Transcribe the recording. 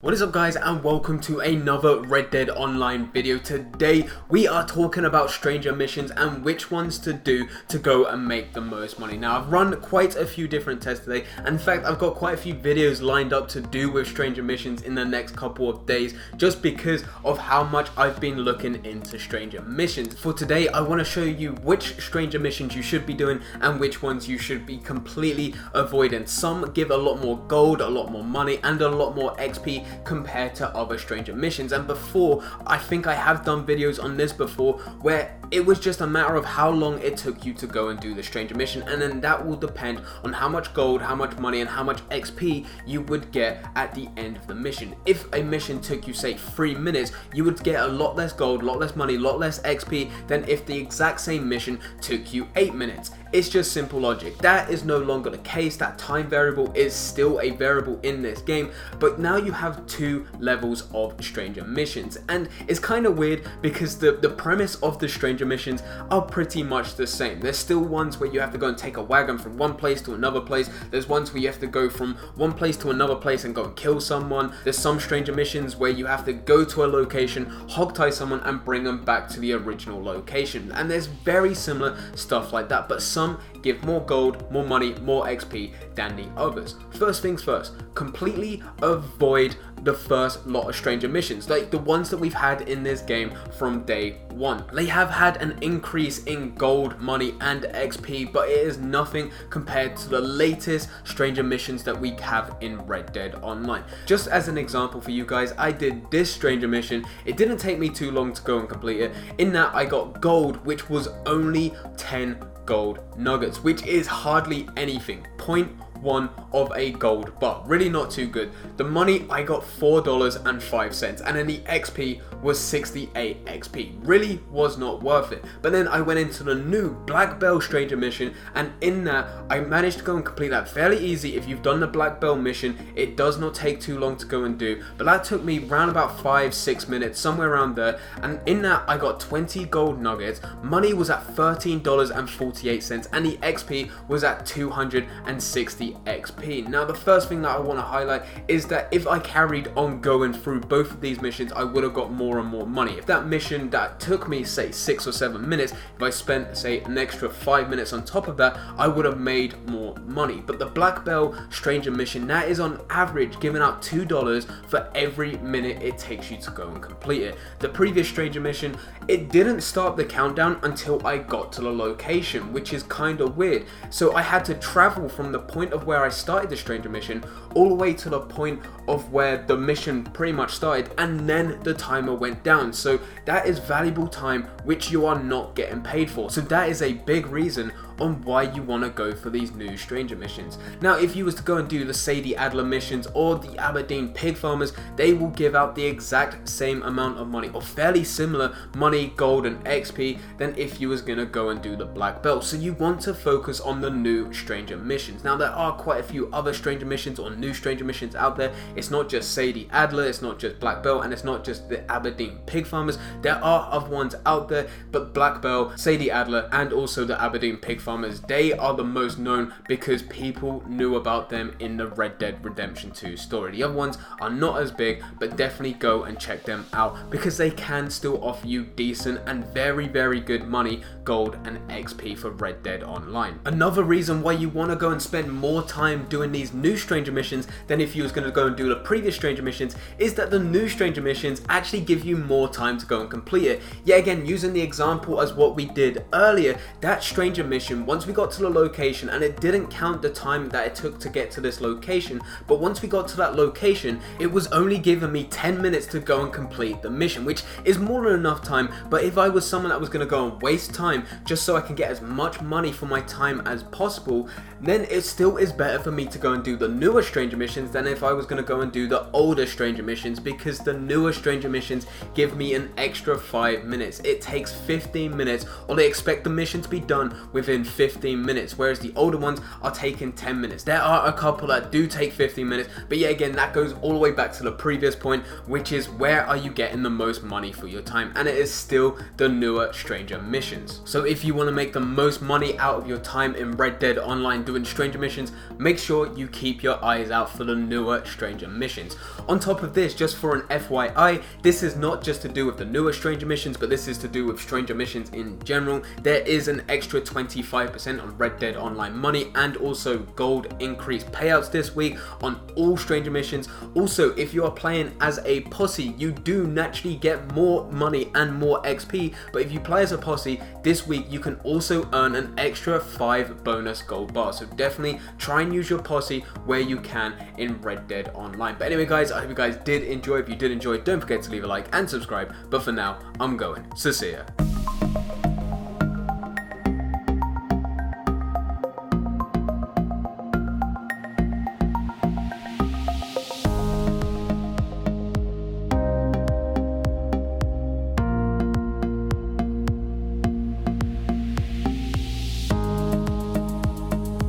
What is up guys, and welcome to another Red Dead Online video. Today we are talking about stranger missions and which ones to do to go and make the most money. Now I've run quite a few different tests today, and in fact I've got quite a few videos lined up to do with stranger missions in the next couple of days just because of how much I've been looking into stranger missions. For today I want to show you which stranger missions you should be doing and which ones you should be completely avoiding. Some give a lot more gold, a lot more money and a lot more XP compared to other stranger missions. And before, I think I have done videos on this before where it was just a matter of how long it took you to go and do the stranger mission, and then that will depend on how much gold, how much money and how much XP you would get at the end of the mission. If a mission took you say 3 minutes, you would get a lot less gold, a lot less money, a lot less XP than if the exact same mission took you 8 minutes. It's just simple logic. That is no longer the case. That time variable is still a variable in this game, but now you have two levels of stranger missions, and it's kind of weird because the premise of the stranger missions are pretty much the same. There's still ones where you have to go and take a wagon from one place to another place. There's ones where you have to go from one place to another place and go and kill someone. There's some stranger missions where you have to go to a location, hogtie someone and bring them back to the original location, and there's very similar stuff like that, but some give more gold, more money, more XP than the others. First things first, completely avoid the first lot of stranger missions, like the ones that we've had in this game from day one. They have had an increase in gold, money and XP, but it is nothing compared to the latest stranger missions that we have in Red Dead Online. Just as an example for you guys, I did this stranger mission. It didn't take me too long to go and complete it, in that I got gold, which was only 10 gold nuggets, which is hardly anything. 0.1 of a gold bar, really not too good. The money, I got $4.05, and then the XP was 68 XP. Really was not worth it. But then I went into the new Black Bell stranger mission, and in that I managed to go and complete that fairly easy. If you've done the Black Bell mission, it does not take too long to go and do, but that took me around about 5-6 minutes, somewhere around there. And in that I got 20 gold nuggets, money was at $13.48, and the XP was at 260 XP. Now the first thing that I want to highlight is that if I carried on going through both of these missions, I would have got more and more money. If that mission that took me say 6 or 7 minutes, if I spent say an extra 5 minutes on top of that, I would have made more money. But the Black Bell stranger mission, that is on average giving out $2 for every minute it takes you to go and complete it. The previous stranger mission, it didn't start the countdown until I got to the location, which is kind of weird. So I had to travel from the point of where I started the stranger mission all the way to the point of where the mission pretty much started, and then the timer went down. So that is valuable time which you are not getting paid for. So that is a big reason on why you want to go for these new stranger missions. Now if you was to go and do the Sadie Adler missions or the Aberdeen pig farmers, they will give out the exact same amount of money, or fairly similar money, gold and XP, than if you was gonna go and do the Black Belt. So you want to focus on the new stranger missions. Now there are quite a few other stranger missions or new stranger missions out there. It's not just Sadie Adler, it's not just Black Belt, and it's not just the Aberdeen pig farmers. There are other ones out there, but Black Belt, Sadie Adler and also the Aberdeen pig farmers, they are the most known because people knew about them in the Red Dead Redemption 2 story. The other ones are not as big, but definitely go and check them out because they can still offer you decent and very good money, gold and XP for Red Dead Online. Another reason why you want to go and spend more time doing these new stranger missions than if you was going to go and do the previous stranger missions is that the new stranger missions actually give you more time to go and complete it. Yet again, using the example as what we did earlier, that stranger mission, once we got to the location, and it didn't count the time that it took to get to this location, but once we got to that location, it was only giving me 10 minutes to go and complete the mission, which is more than enough time. But if I was someone that was going to go and waste time just so I can get as much money for my time as possible, then it still is better for me to go and do the newer stranger missions than if I was going to go and do the older stranger missions, because the newer stranger missions give me an extra 5 minutes. It takes 15 minutes, or they expect the mission to be done within 15 minutes, whereas the older ones are taking 10 minutes. There are a couple that do take 15 minutes, but yeah, again, that goes all the way back to the previous point, which is where are you getting the most money for your time? And it is still the newer Stranger Missions. So if you want to make the most money out of your time in Red Dead Online doing Stranger Missions, make sure you keep your eyes out for the newer Stranger Missions. On top of this, just for an FYI, this is not just to do with the newer Stranger Missions, but this is to do with Stranger Missions in general. There is an extra 25% on Red Dead Online money and also gold increased payouts this week on all Stranger Missions. Also, if you are playing as a posse, you do naturally get more money and more XP, but if you play as a posse this week, you can also earn an extra 5 bonus gold bars. So definitely try and use your posse where you can in Red Dead Online. But anyway guys, I hope you guys did enjoy. If you did enjoy, don't forget to leave a like and subscribe. But for now, I'm going. So see ya.